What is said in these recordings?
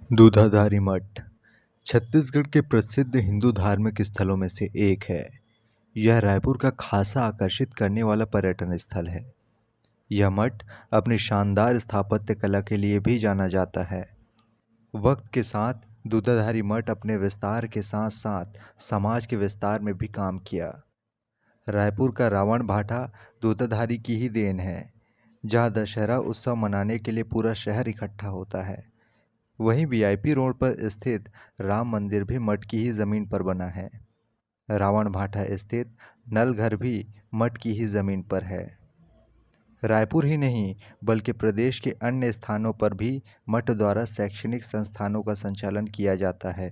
दूधाधारी मठ छत्तीसगढ़ के प्रसिद्ध हिंदू धार्मिक स्थलों में से एक है। यह रायपुर का खासा आकर्षित करने वाला पर्यटन स्थल है। यह मठ अपनी शानदार स्थापत्य कला के लिए भी जाना जाता है। वक्त के साथ दूधाधारी मठ अपने विस्तार के साथ साथ समाज के विस्तार में भी काम किया। रायपुर का रावण भाटा दूधाधारी की ही देन है, जहाँ दशहरा उत्सव मनाने के लिए पूरा शहर इकट्ठा होता है। वहीं वीआईपी रोड पर स्थित राम मंदिर भी मठ की ही जमीन पर बना है। रावण भाटा स्थित नलघर भी मठ की ही जमीन पर है। रायपुर ही नहीं बल्कि प्रदेश के अन्य स्थानों पर भी मठ द्वारा शैक्षणिक संस्थानों का संचालन किया जाता है।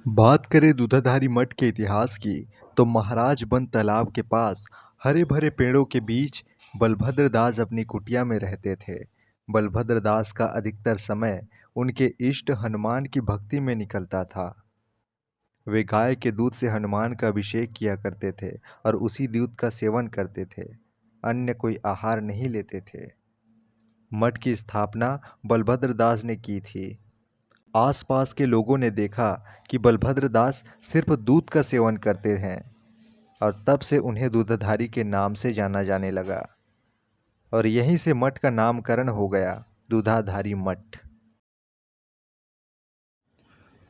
बात करें दूधाधारी मठ के इतिहास की, तो महाराज बन तालाब के पास हरे भरे पेड़ों के बीच बलभद्र दास अपनी कुटिया में रहते थे। बलभद्र दास का अधिकतर समय उनके इष्ट हनुमान की भक्ति में निकलता था। वे गाय के दूध से हनुमान का अभिषेक किया करते थे और उसी दूध का सेवन करते थे। अन्य कोई आहार नहीं लेते थे। मठ की स्थापना बलभद्र दास ने की थी। आसपास के लोगों ने देखा कि बलभद्र दास सिर्फ दूध का सेवन करते हैं और तब से उन्हें दूधाधारी के नाम से जाना जाने लगा और यहीं से मठ का नामकरण हो गया, दूधाधारी मठ।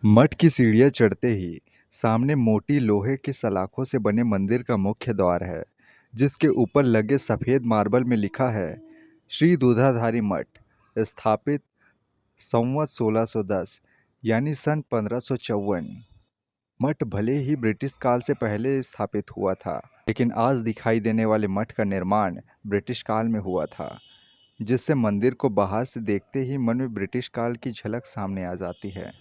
मठ की सीढ़ियां चढ़ते ही सामने मोटी लोहे की सलाखों से बने मंदिर का मुख्य द्वार है, जिसके ऊपर लगे सफ़ेद मार्बल में लिखा है श्री दूधाधारी मठ, स्थापित संवत 1610 यानी सन 1554। मठ भले ही ब्रिटिश काल से पहले स्थापित हुआ था, लेकिन आज दिखाई देने वाले मठ का निर्माण ब्रिटिश काल में हुआ था, जिससे मंदिर को बाहर से देखते ही मन में ब्रिटिश काल की झलक सामने आ जाती है।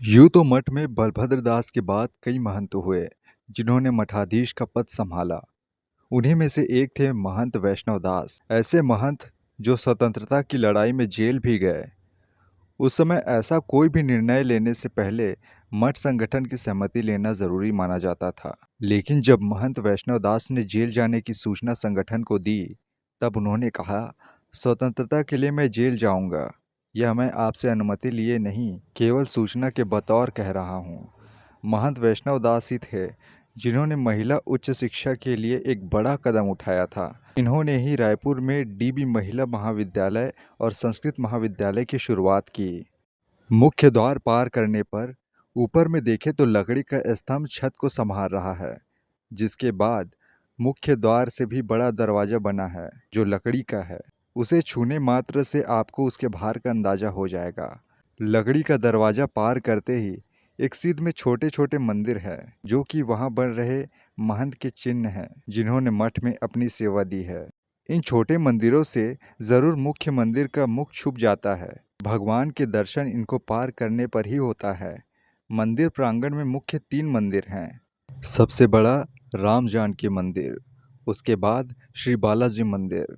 यूँ तो मठ में बलभद्र दास के बाद कई महंत हुए जिन्होंने मठाधीश का पद संभाला। उन्हीं में से एक थे महंत वैष्णव दास, ऐसे महंत जो स्वतंत्रता की लड़ाई में जेल भी गए। उस समय ऐसा कोई भी निर्णय लेने से पहले मठ संगठन की सहमति लेना जरूरी माना जाता था। लेकिन जब महंत वैष्णव दास ने जेल जाने की सूचना संगठन को दी, तब उन्होंने कहा, स्वतंत्रता के लिए मैं जेल जाऊंगा, यह मैं आपसे अनुमति लिए नहीं, केवल सूचना के बतौर कह रहा हूँ। महंत वैष्णव दास ही थे जिन्होंने महिला उच्च शिक्षा के लिए एक बड़ा कदम उठाया था। इन्होंने ही रायपुर में डीबी महिला महाविद्यालय और संस्कृत महाविद्यालय की शुरुआत की। मुख्य द्वार पार करने पर ऊपर में देखें तो लकड़ी का स्तंभ छत को संभाल रहा है, जिसके बाद मुख्य द्वार से भी बड़ा दरवाजा बना है जो लकड़ी का है। उसे छूने मात्र से आपको उसके भार का अंदाजा हो जाएगा। लकड़ी का दरवाजा पार करते ही एक सीध में छोटे छोटे मंदिर है, जो कि वहां बन रहे महंत के चिन्ह हैं, जिन्होंने मठ में अपनी सेवा दी है। इन छोटे मंदिरों से जरूर मुख्य मंदिर का मुख छुप जाता है। भगवान के दर्शन इनको पार करने पर ही होता है। मंदिर प्रांगण में मुख्य 3 मंदिर हैं। सबसे बड़ा राम जानकी मंदिर, उसके बाद श्री बालाजी मंदिर,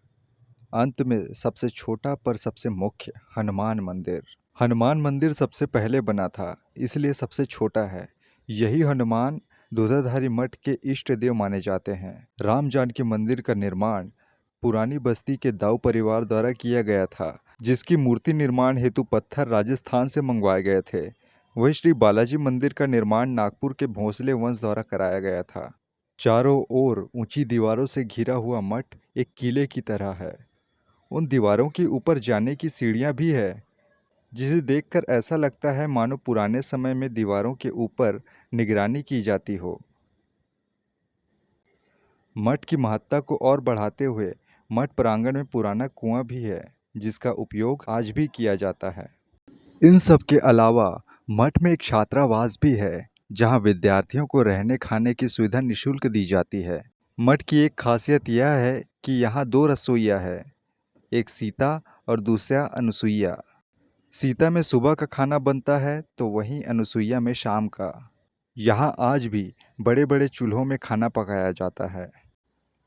अंत में सबसे छोटा पर सबसे मुख्य हनुमान मंदिर। हनुमान मंदिर सबसे पहले बना था, इसलिए सबसे छोटा है। यही हनुमान दूधाधारी मठ के इष्ट देव माने जाते हैं। राम जानकी मंदिर का निर्माण पुरानी बस्ती के दाऊ परिवार द्वारा किया गया था, जिसकी मूर्ति निर्माण हेतु पत्थर राजस्थान से मंगवाए गए थे। वही श्री बालाजी मंदिर का निर्माण नागपुर के भोंसले वंश द्वारा कराया गया था। चारों ओर ऊंची दीवारों से घिरा हुआ मठ एक किले की तरह है। उन दीवारों के ऊपर जाने की सीढ़ियां भी है, जिसे देखकर ऐसा लगता है मानो पुराने समय में दीवारों के ऊपर निगरानी की जाती हो। मठ की महत्ता को और बढ़ाते हुए मठ प्रांगण में पुराना कुआं भी है, जिसका उपयोग आज भी किया जाता है। इन सब के अलावा मठ में एक छात्रावास भी है, जहां विद्यार्थियों को रहने खाने की सुविधा निःशुल्क दी जाती है। मठ की एक खासियत यह है कि यहाँ 2 रसोइया है, एक सीता और दूसरा अनुसुईया। सीता में सुबह का खाना बनता है तो वहीं अनुसुईया में शाम का। यहाँ आज भी बड़े बड़े चूल्हों में खाना पकाया जाता है।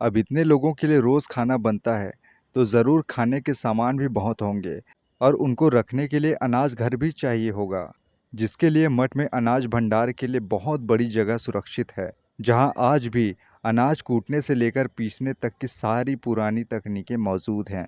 अब इतने लोगों के लिए रोज़ खाना बनता है तो ज़रूर खाने के सामान भी बहुत होंगे और उनको रखने के लिए अनाज घर भी चाहिए होगा, जिसके लिए मठ में अनाज भंडार के लिए बहुत बड़ी जगह सुरक्षित है, जहाँ आज भी अनाज कूटने से लेकर पीसने तक की सारी पुरानी तकनीकें मौजूद हैं।